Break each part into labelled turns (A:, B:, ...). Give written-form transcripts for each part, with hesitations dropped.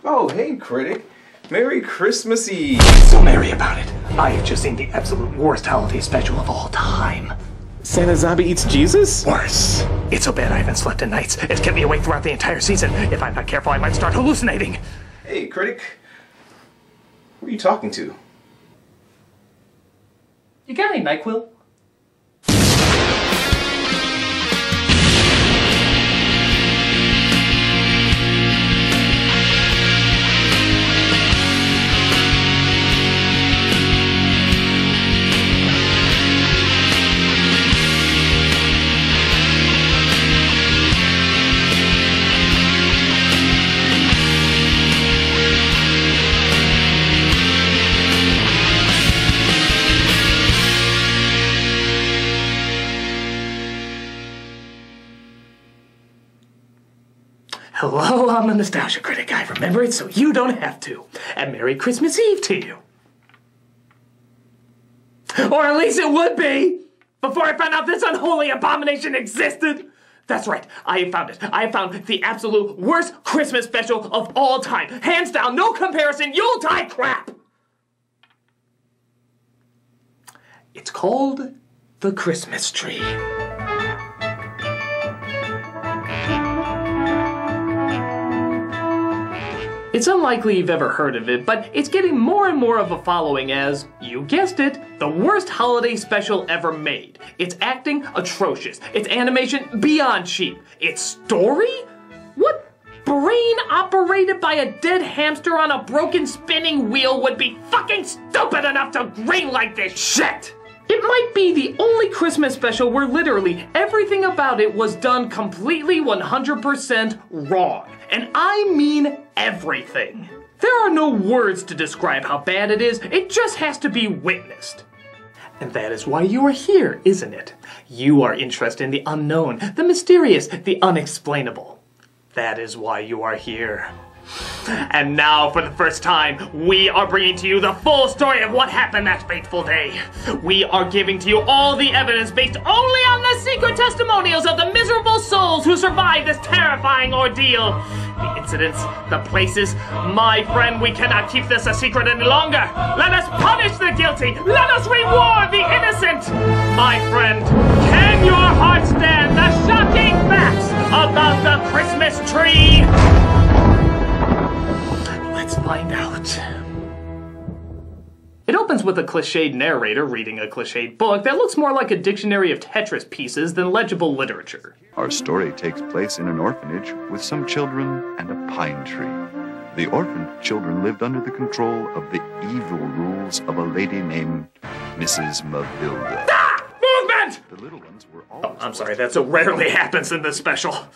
A: Oh, hey, Critic. Merry Christmas Eve.
B: So merry about it. I have just seen the absolute worst holiday special of all time.
A: Santa Zombie Eats Jesus?
B: Worse. It's so bad I haven't slept at nights. It's kept me awake throughout the entire season. If I'm not careful, I might start hallucinating.
A: Hey, Critic. Who are you talking to?
B: You got any NyQuil? Hello, I'm the Nostalgia Critic. I remember it so you don't have to. And Merry Christmas Eve to you. Or at least it would be, before I found out this unholy abomination existed. That's right, I have found it. I have found the absolute worst Christmas special of all time. Hands down, no comparison, Yuletide crap! It's called The Christmas Tree. It's unlikely you've ever heard of it, but it's getting more and more of a following as, you guessed it, the worst holiday special ever made. Its acting, atrocious. Its animation, beyond cheap. Its story? What brain operated by a dead hamster on a broken spinning wheel would be fucking stupid enough to greenlight this shit? It might be the only Christmas special where literally everything about it was done completely 100% wrong. And I mean everything. There are no words to describe how bad it is, it just has to be witnessed. And that is why you are here, isn't it? You are interested in the unknown, the mysterious, the unexplainable. That is why you are here. And now, for the first time, we are bringing to you the full story of what happened that fateful day. We are giving to you all the evidence based only on the secret testimonials of the miserable souls who survived this terrifying ordeal. The incidents, the places. My friend, we cannot keep this a secret any longer. Let us punish the guilty. Let us reward the innocent. My friend, can your heart stand the shocking facts about the Christmas tree? Let's find out. It opens with a cliched narrator reading a cliched book that looks more like a dictionary of Tetris pieces than legible literature.
C: Our story takes place in an orphanage with some children and a pine tree. The orphaned children lived under the control of the evil rules of a lady named Mrs. Mavilda.
B: Ah! Movement!
C: The little ones were all...
B: Oh, I'm sorry, that so rarely happens in this special.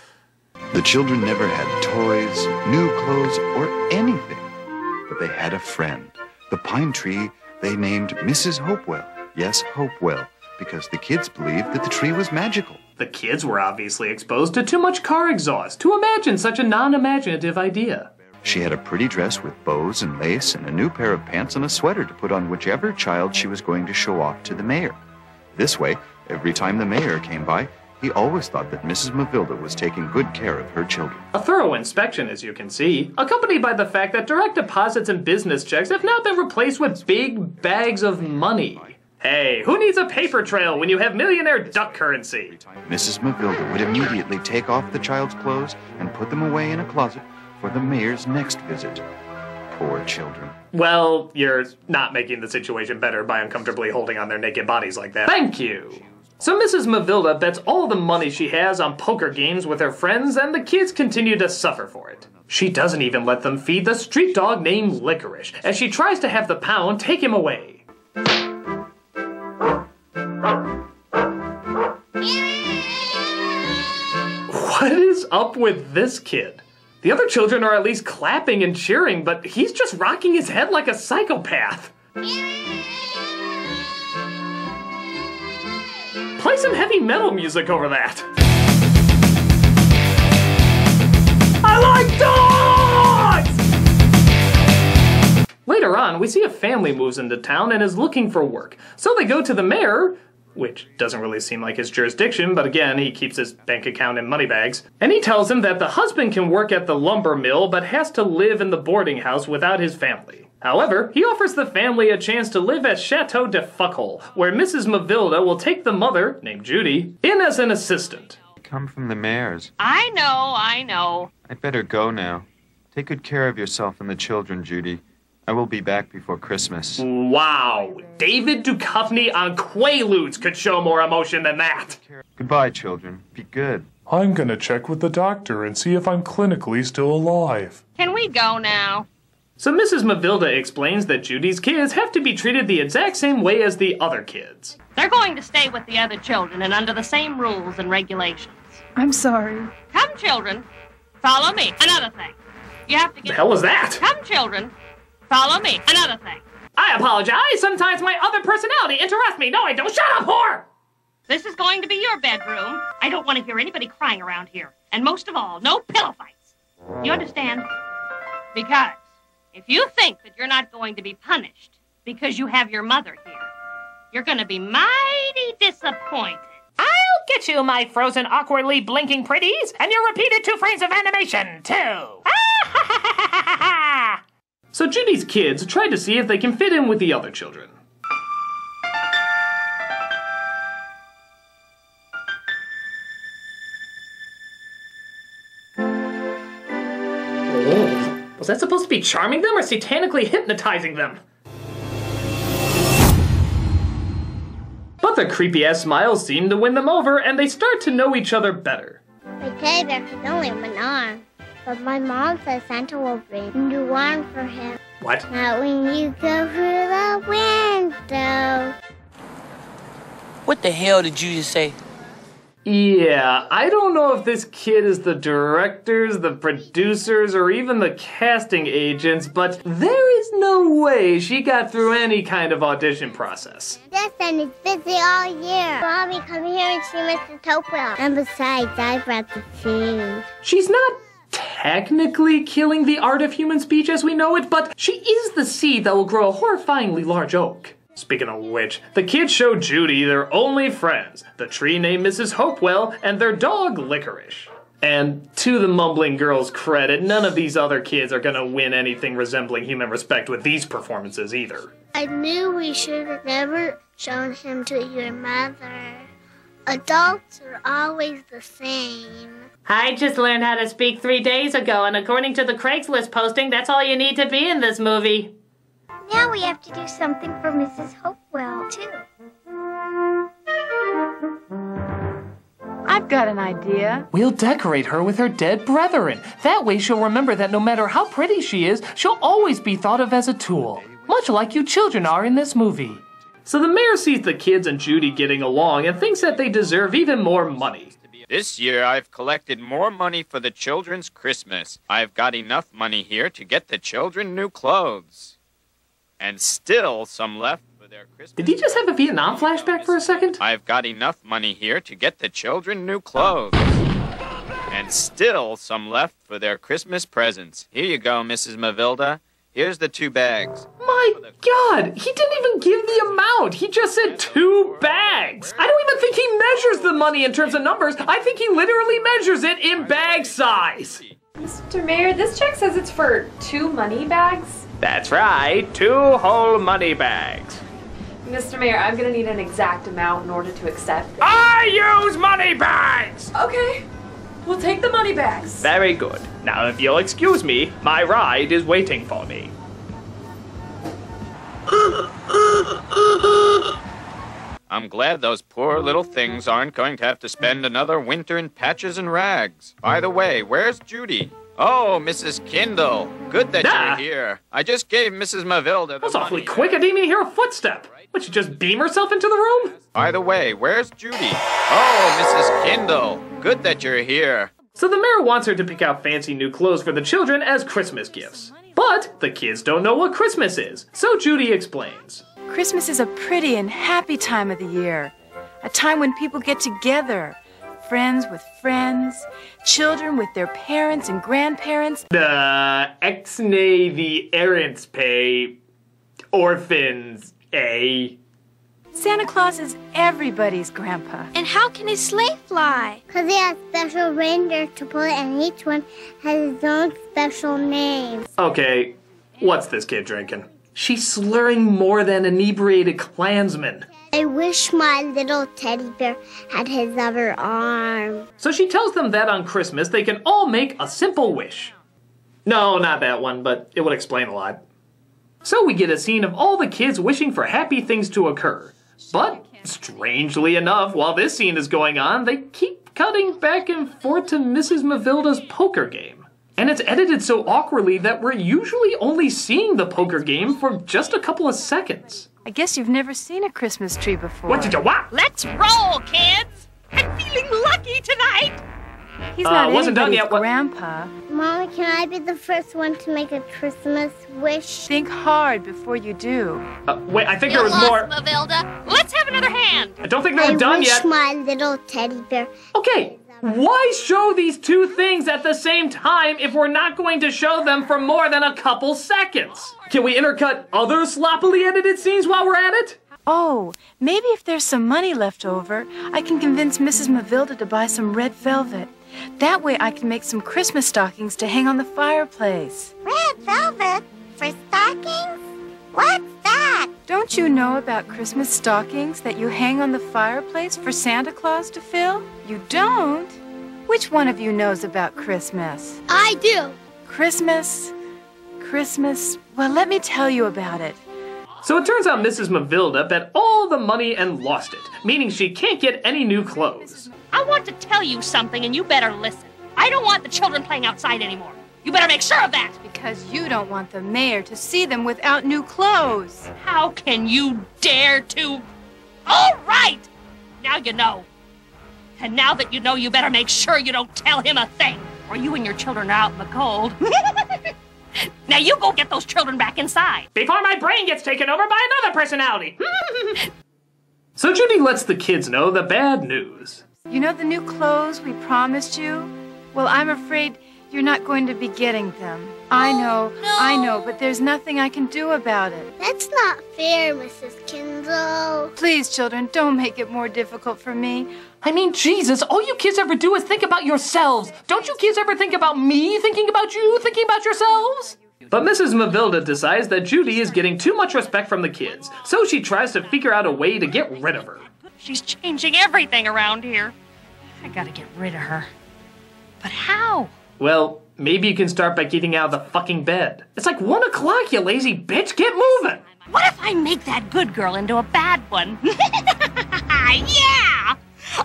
C: The children never had toys, new clothes, or anything. But they had a friend. The pine tree they named Mrs. Hopewell. Yes, Hopewell, because the kids believed that the tree was magical.
B: The kids were obviously exposed to too much car exhaust to imagine such a non-imaginative idea.
C: She had a pretty dress with bows and lace and a new pair of pants and a sweater to put on whichever child she was going to show off to the mayor. This way, every time the mayor came by, he always thought that Mrs. Mavilda was taking good care of her children.
B: A thorough inspection, as you can see, accompanied by the fact that direct deposits and business checks have now been replaced with big bags of money. Hey, who needs a paper trail when you have millionaire duck currency?
C: Mrs. Mavilda would immediately take off the child's clothes and put them away in a closet for the mayor's next visit. Poor children.
B: Well, you're not making the situation better by uncomfortably holding on their naked bodies like that. Thank you! So Mrs. Mavilda bets all the money she has on poker games with her friends, and the kids continue to suffer for it. She doesn't even let them feed the street dog named Licorice, as she tries to have the pound take him away. What is up with this kid? The other children are at least clapping and cheering, but he's just rocking his head like a psychopath. Play some heavy metal music over that. I like dogs! Later on, we see a family moves into town and is looking for work. So they go to the mayor, which doesn't really seem like his jurisdiction, but again, he keeps his bank account in money bags. And he tells him that the husband can work at the lumber mill, but has to live in the boarding house without his family. However, he offers the family a chance to live at Chateau de Fuckhole, where Mrs. Mavilda will take the mother, named Judy, in as an assistant.
C: Come from the mayor's.
D: I know.
C: I'd better go now. Take good care of yourself and the children, Judy. I will be back before Christmas.
B: Wow, David Duchovny on Quaaludes could show more emotion than that.
C: Goodbye, children. Be good.
E: I'm gonna check with the doctor and see if I'm clinically still alive.
D: Can we go now?
B: So Mrs. Mavilda explains that Judy's kids have to be treated the exact same way as the other kids.
D: They're going to stay with the other children and under the same rules and regulations.
F: I'm sorry.
D: Come, children. Follow me. Another thing. You have to get...
B: The hell was that?
D: Come, children. Follow me. Another thing.
B: I apologize. Sometimes my other personality interrupts me. No, I don't. Shut up, whore!
D: This is going to be your bedroom. I don't want to hear anybody crying around here. And most of all, no pillow fights. You understand? Because if you think that you're not going to be punished because you have your mother here, you're going to be mighty disappointed.
B: I'll get you, my frozen, awkwardly blinking pretties, and your repeated 2 frames of animation, too. So Judy's kids try to see if they can fit in with the other children. Oh, was that supposed to be charming them or satanically hypnotizing them? But their creepy-ass smiles seem to win them over, and they start to know each other better.
G: My teddy bear has only one arm, but my mom says Santa will bring a new arm for him.
B: What?
G: Not when you go through the window.
H: What the hell did you just say?
B: Yeah, I don't know if this kid is the directors, the producers, or even the casting agents, but there is no way she got through any kind of audition process.
G: Justin is busy all year. Mommy, come here and see Mr. Topwell. And besides, I brought the food.
B: She's not technically killing the art of human speech as we know it, but she is the seed that will grow a horrifyingly large oak. Speaking of which, the kids show Judy their only friends, the tree named Mrs. Hopewell, and their dog Licorice. And to the mumbling girl's credit, none of these other kids are gonna win anything resembling human respect with these performances either.
G: I knew we should have never shown him to your mother. Adults are always the same.
I: I just learned how to speak 3 days ago, and according to the Craigslist posting, that's all you need to be in this movie.
G: Now we have to do something for Mrs. Hopewell, too.
F: I've got an idea.
B: We'll decorate her with her dead brethren. That way she'll remember that no matter how pretty she is, she'll always be thought of as a tool. Much like you children are in this movie. So the mayor sees the kids and Judy getting along and thinks that they deserve even more money.
J: This year I've collected more money for the children's Christmas. I've got enough money here to get the children new clothes. And still some left for their Christmas.
B: Did he just have a Vietnam flashback for a second?
J: I've got enough money here to get the children new clothes. And still some left for their Christmas presents. Here you go, Mrs. Mavilda. Here's the 2 bags.
B: My God, he didn't even give the amount. He just said 2 bags. I don't even think he measures the money in terms of numbers. I think he literally measures it in bag size.
K: Mr. Mayor, this check says it's for 2 money bags.
B: That's right, 2 whole money bags.
K: Mr. Mayor, I'm gonna need an exact amount in order to accept.
B: I use money bags!
K: Okay, we'll take the money bags.
B: Very good. Now, if you'll excuse me, my ride is waiting for me.
J: I'm glad those poor little things aren't going to have to spend another winter in patches and rags. By the way, where's Judy? Oh, Mrs. Kindle. Good that you're here. I just gave Mrs. Mavilda the
B: That was awfully
J: money.
B: quick. I didn't even hear a footstep. Would she just beam herself into the room?
J: By the way, where's Judy? Oh, Mrs. Kindle. Good that you're here.
B: So the mayor wants her to pick out fancy new clothes for the children as Christmas gifts. But the kids don't know what Christmas is, so Judy explains.
F: Christmas is a pretty and happy time of the year. A time when people get together. Friends with friends, children with their parents and grandparents.
B: Ex-nay the errants pay, orphans, eh?
F: Santa Claus is everybody's grandpa.
G: And how can his sleigh fly? Because he has special reindeer to pull it, and each one has his own special name.
B: Okay, what's this kid drinking? She's slurring more than inebriated Klansmen.
G: I wish my little teddy bear had his other arm.
B: So she tells them that on Christmas they can all make a simple wish. No, not that one, but it would explain a lot. So we get a scene of all the kids wishing for happy things to occur. But, strangely enough, while this scene is going on, they keep cutting back and forth to Mrs. Mavilda's poker game. And it's edited so awkwardly that we're usually only seeing the poker game for just a couple of seconds.
F: I guess you've never seen a Christmas tree before.
B: What did you want?
D: Let's roll, kids! I'm feeling lucky tonight!
F: He's not
B: wasn't done
F: anybody's
B: yet.
F: grandpa.
G: Mommy, can I be the first one to make a Christmas wish?
F: Think hard before you do.
B: Wait, I think there was more.
D: Mavilda. Let's have another hand.
B: I don't think they're done yet.
G: I wish my little teddy bear.
B: Okay, why show these two things at the same time if we're not going to show them for more than a couple seconds? Can we intercut other sloppily edited scenes while we're at it?
F: Oh, maybe if there's some money left over, I can convince Mrs. Mavilda to buy some red velvet. That way I can make some Christmas stockings to hang on the fireplace.
G: Red velvet? For stockings? What's that?
F: Don't you know about Christmas stockings that you hang on the fireplace for Santa Claus to fill? You don't? Which one of you knows about Christmas?
G: I do.
F: Christmas? Well, let me tell you about it.
B: So it turns out Mrs. Mavilda bet all the money and lost it, meaning she can't get any new clothes.
D: I want to tell you something, and you better listen. I don't want the children playing outside anymore. You better make sure of that.
F: Because you don't want the mayor to see them without new clothes.
D: How can you dare to... All right! Now you know. And now that you know, you better make sure you don't tell him a thing, or you and your children are out in the cold. Now you go get those children back inside.
B: Before my brain gets taken over by another personality. So Judy lets the kids know the bad news.
F: You know the new clothes we promised you? Well, I'm afraid you're not going to be getting them. I know, but there's nothing I can do about it.
G: That's not fair, Mrs. Kindle.
F: Please, children, don't make it more difficult for me.
B: I mean, Jesus, all you kids ever do is think about yourselves. Don't you kids ever think about me thinking about you, thinking about yourselves? But Mrs. Mavilda decides that Judy is getting too much respect from the kids, so she tries to figure out a way to get rid of her.
D: She's changing everything around here. I gotta get rid of her. But how?
B: Well, maybe you can start by getting out of the fucking bed. It's like 1 o'clock, you lazy bitch. Get moving.
D: What if I make that good girl into a bad one? Yeah!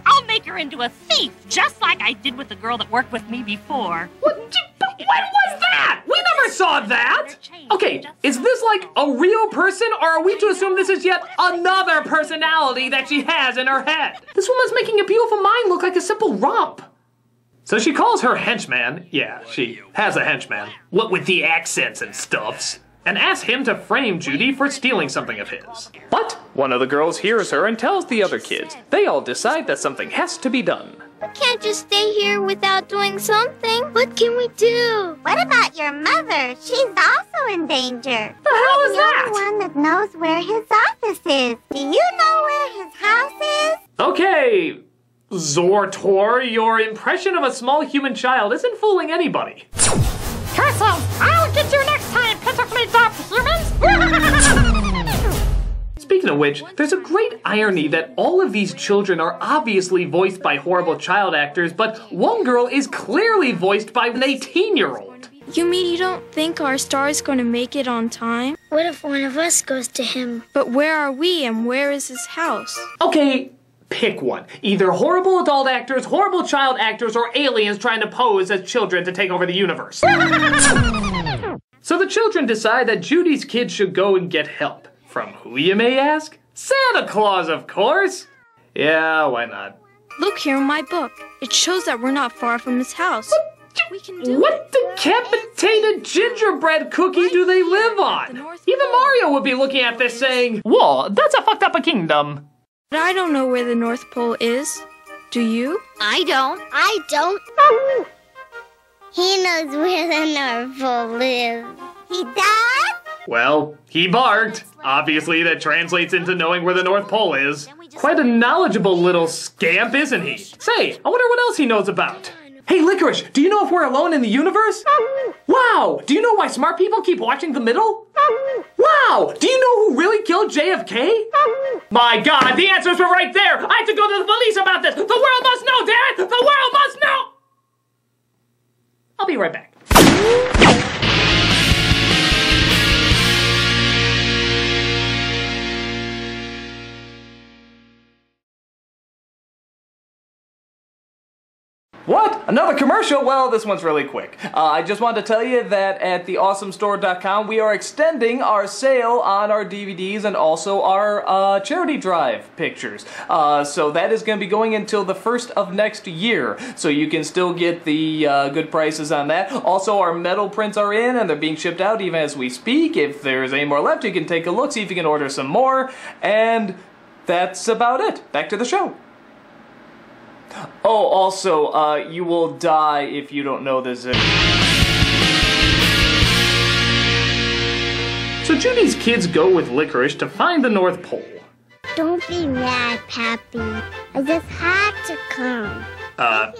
D: I'll make her into a thief, just like I did with the girl that worked with me before.
B: When was that? We never saw that. Okay, is this like a real person, or are we to assume this is yet another personality that she has in her head? This woman's making a beautiful mind look like a simple romp. So she calls her henchman, yeah, she has a henchman, what with the accents and stuffs, and asks him to frame Judy for stealing something of his. But one of the girls hears her and tells the other kids. They all decide that something has to be done.
G: We can't just stay here without doing something. What can we do? What about your mother? She's also in danger.
B: The hell is that?
G: I'm the one that knows where his office is. Do you know where his house is?
B: Okay, Zortor, your impression of a small human child isn't fooling anybody.
I: Curses! I'll get you next time, pitifully dubbed humans!
B: Speaking of which, there's a great irony that all of these children are obviously voiced by horrible child actors, but one girl is clearly voiced by an 18-year-old.
L: You mean you don't think our star is going to make it on time?
G: What if one of us goes to him?
L: But where are we and where is his house?
B: Okay, pick one. Either horrible adult actors, horrible child actors, or aliens trying to pose as children to take over the universe. So the children decide that Judy's kids should go and get help. From who, you may ask? Santa Claus, of course. Yeah, why not?
L: Look here in my book. It shows that we're not far from his house. We can do
B: What decapitated gingerbread cookie do they live on? Even Mario would be looking at this saying, "Whoa, that's a fucked up a kingdom."
L: But I don't know where the North Pole is. Do you?
G: I don't. He knows where the North Pole is. He does?
B: Well, he barked. Obviously, that translates into knowing where the North Pole is. Quite a knowledgeable little scamp, isn't he? Say, I wonder what else he knows about. Hey, Licorice, do you know if we're alone in the universe? Wow! Do you know why smart people keep watching The Middle? Wow! Do you know who really killed JFK? My God, the answers were right there! I have to go to the police about this! The world must know, damn it! The world must know! I'll be right back. What? Another commercial? Well, this one's really quick. I just wanted to tell you that at theawesomestore.com we are extending our sale on our DVDs and also our charity drive pictures. So that is going to be going until the 1st of next year. So you can still get the good prices on that. Also, our metal prints are in and they're being shipped out even as we speak. If there's any more left, you can take a look, see if you can order some more. And that's about it. Back to the show. Oh, also, you will die if you don't know this. So Judy's kids go with Licorice to find the North Pole.
G: Don't be mad, Pappy. I just had to come.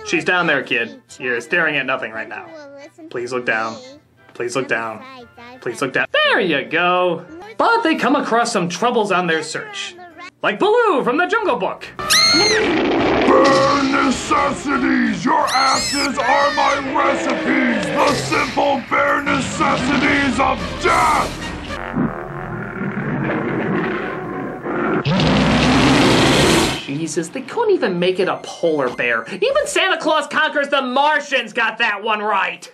B: She's down there, kid. You're staring at nothing right now. Please look down. Please look down. Please look down. There you go. But they come across some troubles on their search. Like Baloo from the Jungle Book.
E: Bare necessities! Your asses are my recipes! The simple bare necessities of death!
B: Jesus, they couldn't even make it a polar bear. Even Santa Claus Conquers the Martians got that one right.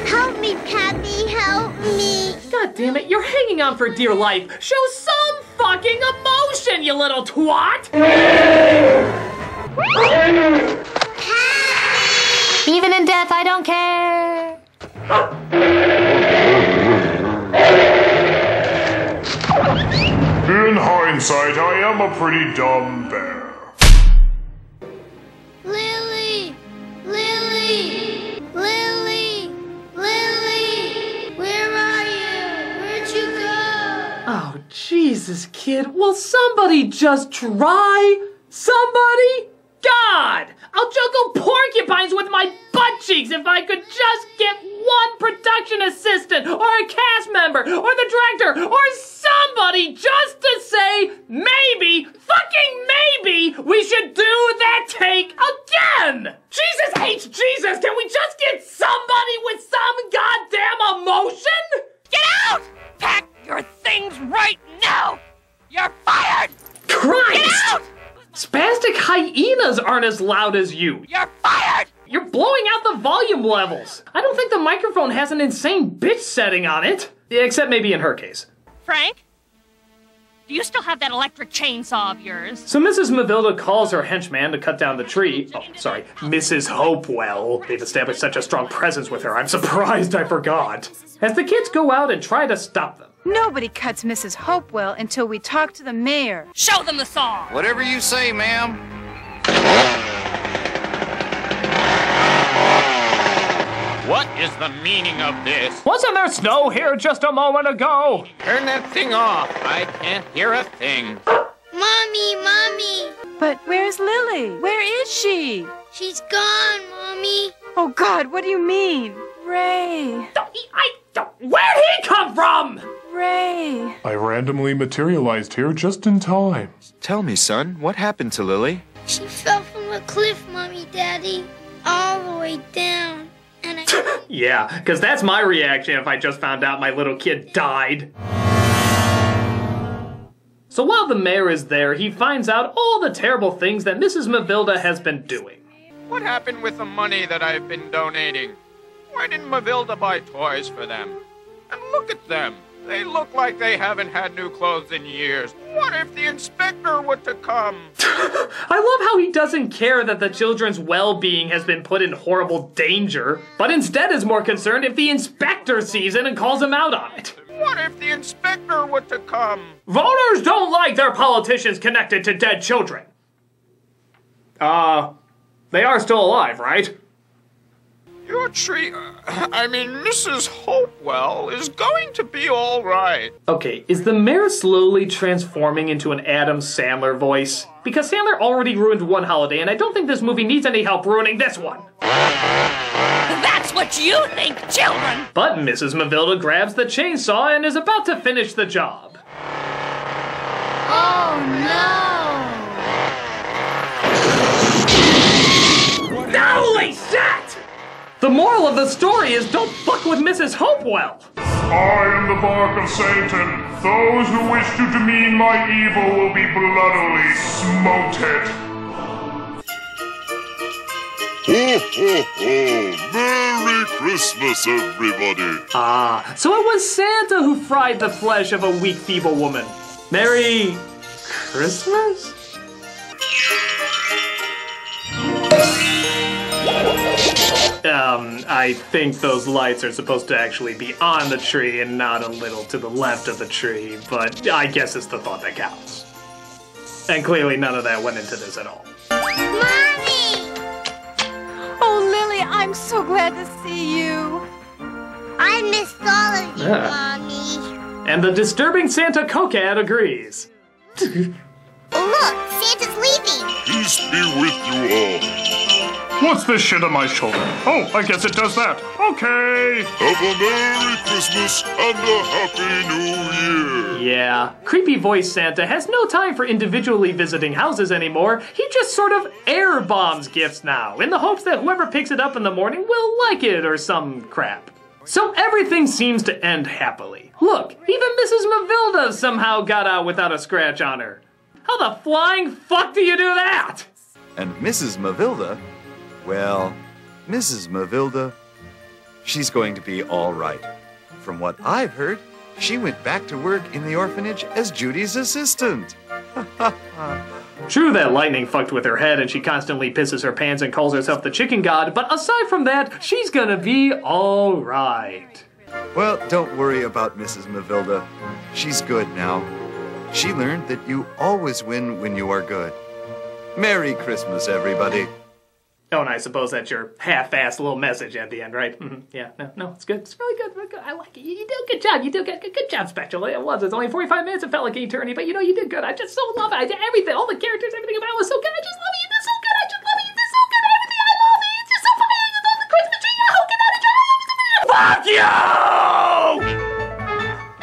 G: Help me, Pappy, help me.
B: God damn it, you're hanging on for dear life. Show some fucking emotion, you little twat!
I: Even in death, I don't care.
E: In hindsight, I am a pretty dumb bear.
G: Lily! Lily! Lily! Lily! Where are you? Where'd you go?
B: Oh, Jesus, kid. Will somebody just try? Somebody? God! I'll juggle porcupines with my butt cheeks if I could just get one production assistant or a cast member or the director or somebody just to say maybe, fucking maybe, we should do that take again! Jesus H. Jesus, can we just get somebody with some goddamn emotion?
D: Get out! Pack your things right now! You're fired!
B: Christ!
D: Get out!
B: Spastic hyenas aren't as loud as you.
D: You're fired!
B: You're blowing out the volume levels. I don't think the microphone has an insane bitch setting on it. Except maybe in her case.
D: Frank? Do you still have that electric chainsaw of yours?
B: So Mrs. Mavilda calls her henchman to cut down the tree. Oh, sorry, Mrs. Hopewell. They've established such a strong presence with her, I'm surprised I forgot. As the kids go out and try to stop them.
F: Nobody cuts Mrs. Hopewell until we talk to the mayor.
D: Show them the saw!
J: Whatever you say, ma'am. What is the meaning of this?
B: Wasn't there snow here just a moment ago?
J: Turn that thing off. I can't hear a thing.
G: Mommy, Mommy!
F: But where's Lily? Where is she?
G: She's gone, Mommy.
F: Oh, God, what do you mean? Ray.
B: Where'd he come from?
F: Ray.
E: I randomly materialized here just in time.
C: Tell me, son, what happened to Lily?
G: She fell from a cliff, Mommy, Daddy. All the way down. And I...
B: Yeah, because that's my reaction if I just found out my little kid died. So while the mayor is there, he finds out all the terrible things that Mrs. Mavilda has been doing.
J: What happened with the money that I've been donating? Why didn't Mavilda buy toys for them? And look at them. They look like they haven't had new clothes in years. What if the inspector were to come?
B: I love how he doesn't care that the children's well-being has been put in horrible danger, but instead is more concerned if the inspector sees it and calls him out on it.
J: What if the inspector were to come?
B: Voters don't like their politicians connected to dead children. They are still alive, right?
J: You your tree, Mrs. Hopewell is going to be all right.
B: Okay, is the mayor slowly transforming into an Adam Sandler voice? Because Sandler already ruined one holiday, and I don't think this movie needs any help ruining this one.
D: That's what you think, children!
B: But Mrs. Mavilda grabs the chainsaw and is about to finish the job.
G: Oh no!
B: Holy shit! The moral of the story is don't fuck with Mrs. Hopewell.
E: I am the bark of Satan. Those who wish to demean my evil will be bloodily smoted.
M: Ho, ho, ho! Merry Christmas, everybody!
B: Ah, so it was Santa who fried the flesh of a weak, feeble woman. Merry Christmas? I think those lights are supposed to actually be on the tree and not a little to the left of the tree, but I guess it's the thought that counts. And clearly none of that went into this at all.
G: Mommy!
F: Oh, Lily, I'm so glad to see you.
G: I missed all of you,
B: Yeah.
G: Mommy.
B: And the disturbing Santa Cocat agrees.
G: Oh, look, Santa's leaving.
M: Peace be with you all.
E: What's this shit on my shoulder? Oh, I guess it does that. Okay.
M: Have a Merry Christmas and a Happy New Year.
B: Yeah, creepy voice Santa has no time for individually visiting houses anymore. He just sort of air bombs gifts now, in the hopes that whoever picks it up in the morning will like it or some crap. So everything seems to end happily. Look, even Mrs. Mavilda somehow got out without a scratch on her. How the flying fuck do you do that?
C: And Mrs. Mavilda, well, Mrs. Mavilda, she's going to be all right. From what I've heard, she went back to work in the orphanage as Judy's assistant.
B: True that lightning fucked with her head and she constantly pisses her pants and calls herself the chicken god, but aside from that, she's gonna be all right.
C: Well, don't worry about Mrs. Mavilda. She's good now. She learned that you always win when you are good. Merry Christmas, everybody.
B: Oh, and I suppose that's your half-assed little message at the end, right? Yeah, no, it's good. It's really good. Really good. I like it. You did a good job. You did a good job, Special. It was. It's only 45 minutes. It felt like an eternity, but you did good. I just so love it. I did everything. All the characters, everything about it was so good. I just love it. You did so good. I just love it. You did so good. Everything. I love it. It's just so funny. I just love the Christmas tree. I hope Fuck you!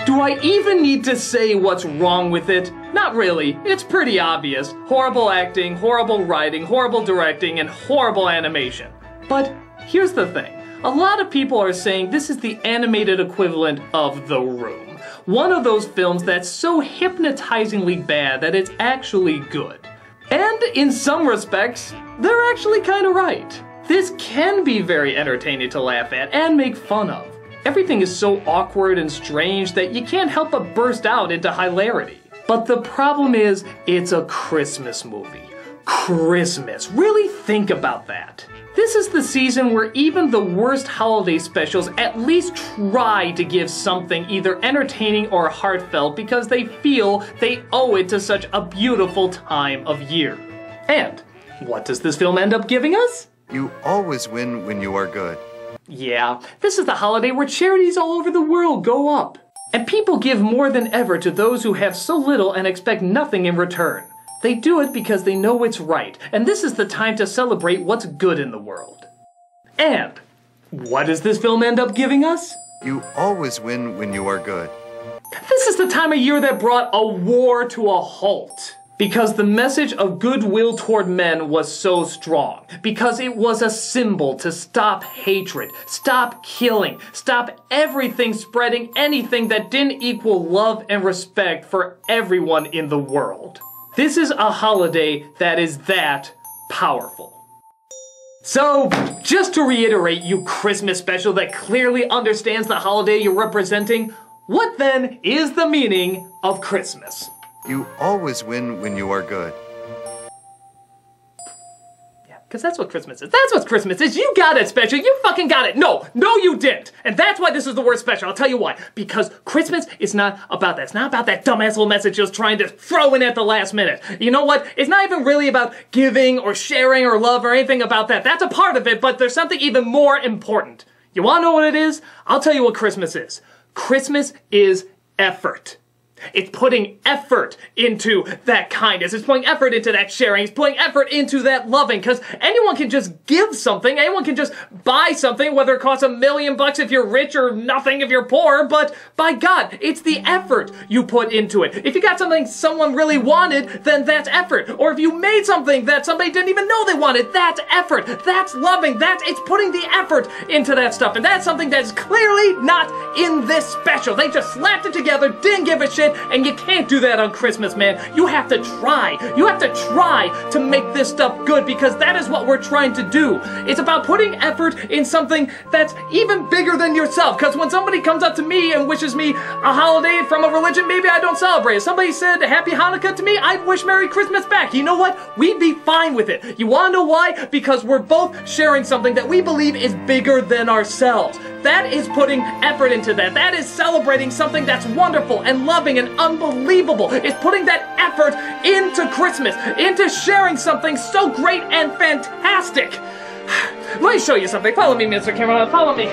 B: Do I even need to say what's wrong with it? Not really. It's pretty obvious. Horrible acting, horrible writing, horrible directing, and horrible animation. But here's the thing. A lot of people are saying this is the animated equivalent of The Room. One of those films that's so hypnotizingly bad that it's actually good. And in some respects, they're actually kind of right. This can be very entertaining to laugh at and make fun of. Everything is so awkward and strange that you can't help but burst out into hilarity. But the problem is, it's a Christmas movie. Christmas. Really think about that. This is the season where even the worst holiday specials at least try to give something either entertaining or heartfelt because they feel they owe it to such a beautiful time of year. And what does this film end up giving us?
C: You always win when you are good.
B: Yeah, this is the holiday where charities all over the world go up. And people give more than ever to those who have so little and expect nothing in return. They do it because they know it's right, and this is the time to celebrate what's good in the world. And what does this film end up giving us?
C: You always win when you are good.
B: This is the time of year that brought a war to a halt. Because the message of goodwill toward men was so strong. Because it was a symbol to stop hatred, stop killing, stop everything spreading anything that didn't equal love and respect for everyone in the world. This is a holiday that is that powerful. So, just to reiterate, you Christmas special that clearly understands the holiday you're representing, what then is the meaning of Christmas?
C: You always win when you are good.
B: Because that's what Christmas is. That's what Christmas is. You got it, special. You fucking got it. No, you didn't. And that's why this is the worst special. I'll tell you why. Because Christmas is not about that. It's not about that dumbass little message just trying to throw in at the last minute. You know what? It's not even really about giving or sharing or love or anything about that. That's a part of it, but there's something even more important. You want to know what it is? I'll tell you what Christmas is. Christmas is effort. It's putting effort into that kindness. It's putting effort into that sharing. It's putting effort into that loving. Because anyone can just give something. Anyone can just buy something, whether it costs $1 million if you're rich or nothing if you're poor. But by God, it's the effort you put into it. If you got something someone really wanted, then that's effort. Or if you made something that somebody didn't even know they wanted, that's effort. That's loving. It's putting the effort into that stuff. And that's something that's clearly not in this special. They just slapped it together, didn't give a shit. And you can't do that on Christmas, man. You have to try. You have to try to make this stuff good because that is what we're trying to do. It's about putting effort in something that's even bigger than yourself. Because when somebody comes up to me and wishes me a holiday from a religion, maybe I don't celebrate. If somebody said Happy Hanukkah to me, I'd wish Merry Christmas back. You know what? We'd be fine with it. You want to know why? Because we're both sharing something that we believe is bigger than ourselves. That is putting effort into that. That is celebrating something that's wonderful and loving and unbelievable. It's putting that effort into Christmas, into sharing something so great and fantastic. Let me show you something. Follow me, Mr. Cameraman. Follow me.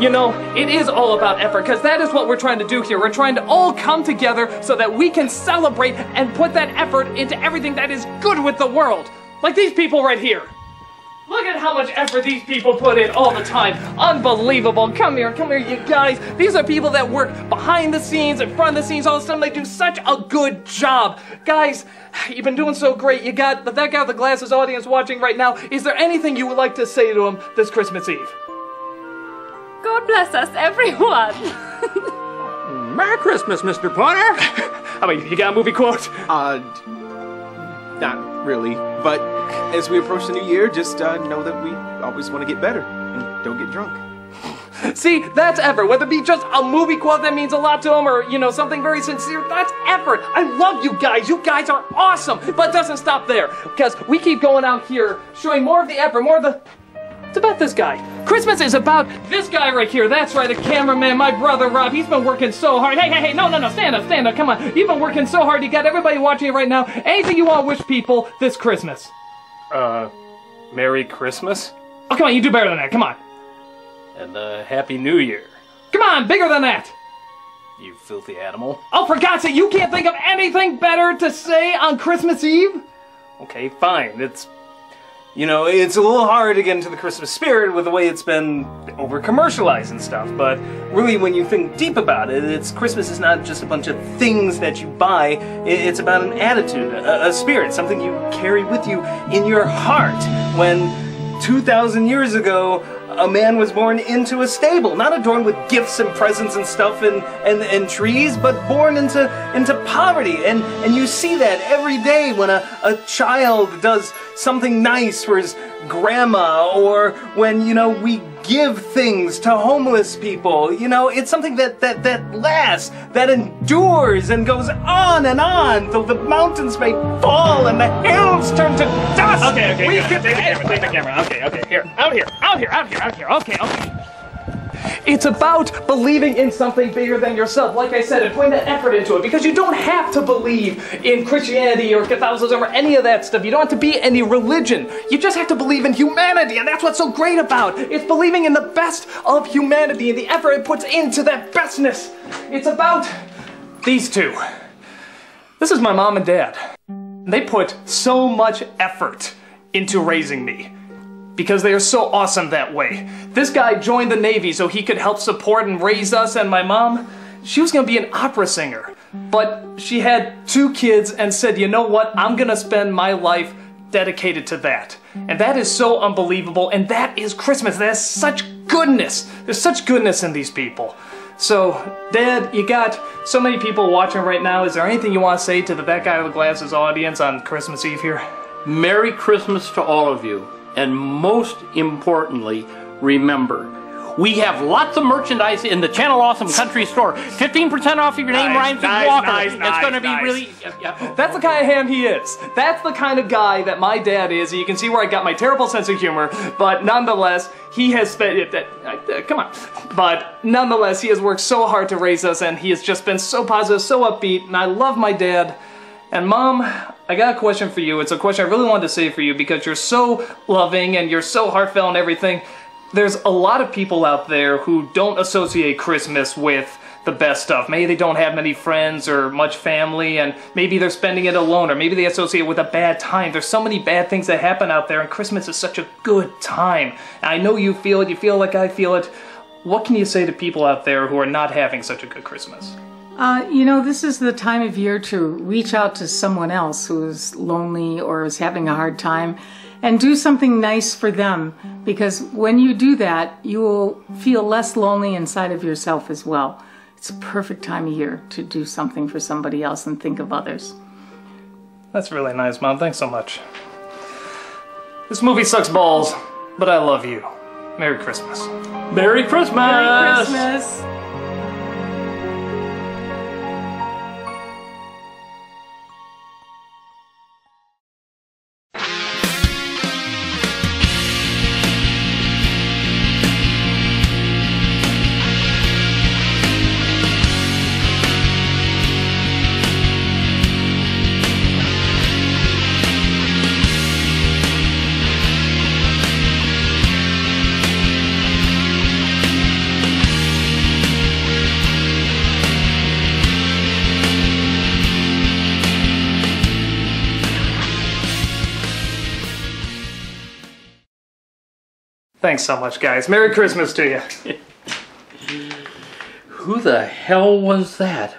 B: You know, it is all about effort, because that is what we're trying to do here. We're trying to all come together so that we can celebrate and put that effort into everything that is good with the world. Like these people right here. Look at how much effort these people put in all the time. Unbelievable. Come here, you guys. These are people that work behind the scenes, in front of the scenes, all the time. They do such a good job. Guys, you've been doing so great. You got that guy with the glasses audience watching right now. Is there anything you would like to say to him this Christmas Eve?
K: God bless us, everyone.
N: Merry Christmas, Mr. Potter.
B: How about you? You got a movie quote?
A: Not really, but as we approach the new year, just know that we always want to get better and don't get drunk.
B: See, that's effort. Whether it be just a movie quote that means a lot to them or, you know, something very sincere, that's effort. I love you guys. You guys are awesome. But it doesn't stop there, because we keep going out here showing more of the effort, more of the... It's about this guy. Christmas is about this guy right here. That's right, the cameraman, my brother Rob. He's been working so hard. Hey, no, stand up, come on. You've been working so hard. You got everybody watching it right now. Anything you want to wish people this Christmas?
N: Merry Christmas?
B: Oh, come on, you do better than that. Come on.
N: And Happy New Year.
B: Come on, bigger than that.
N: You filthy animal.
B: Oh, for God's sake, you can't think of anything better to say on Christmas Eve?
N: Okay, fine. It's a little hard to get into the Christmas spirit with the way it's been over-commercialized and stuff, but really when you think deep about it, Christmas is not just a bunch of things that you buy, it's about an attitude, a spirit, something you carry with you in your heart. When 2,000 years ago, a man was born into a stable, not adorned with gifts and presents and stuff and trees, but born into poverty. And you see that every day when a child does something nice for his grandma, or when, we give things to homeless people. It's something that lasts, that endures and goes on and on till the mountains may fall and the hills turn to dust.
B: Okay, take the camera. Okay, here, out here. Okay. It's about believing in something bigger than yourself, like I said, and putting that effort into it, because you don't have to believe in Christianity or Catholicism or any of that stuff. You don't have to be any religion. You just have to believe in humanity, and that's what's so great about it. It's believing in the best of humanity and the effort it puts into that bestness. It's about these two. This is my mom and dad. They put so much effort into raising me, because they are so awesome that way. This guy joined the Navy so he could help support and raise us, and my mom, she was gonna be an opera singer. But she had 2 kids and said, you know what, I'm gonna spend my life dedicated to that. And that is so unbelievable, and that is Christmas. There's such goodness. There's such goodness in these people. So, Dad, you got so many people watching right now. Is there anything you want to say to that guy with the glasses audience on Christmas Eve here?
N: Merry Christmas to all of you. And most importantly, remember,
O: We have lots of merchandise in the Channel Awesome Country Store. 15% off if your name rhymes with Walker. It's going to be really...
B: That's the kind of ham he is. That's the kind of guy that my dad is. You can see where I got my terrible sense of humor, but nonetheless, he has spent... come on. But nonetheless, he has worked so hard to raise us, and he has just been so positive, so upbeat, and I love my dad. And Mom, I got a question for you. It's a question I really wanted to say for you because you're so loving and you're so heartfelt and everything. There's a lot of people out there who don't associate Christmas with the best stuff. Maybe they don't have many friends or much family, and maybe they're spending it alone, or maybe they associate it with a bad time. There's so many bad things that happen out there, and Christmas is such a good time. And I know you feel it, you feel like I feel it. What can you say to people out there who are not having such a good Christmas?
P: You know, this is the time of year to reach out to someone else who is lonely or is having a hard time and do something nice for them, because when you do that, you will feel less lonely inside of yourself as well. It's a perfect time of year to do something for somebody else and think of others.
B: That's really nice, Mom. Thanks so much. This movie sucks balls, but I love you. Merry Christmas.
O: Merry Christmas!
P: Merry Christmas!
B: Thanks so much, guys. Merry Christmas to you.
O: Who the hell was that?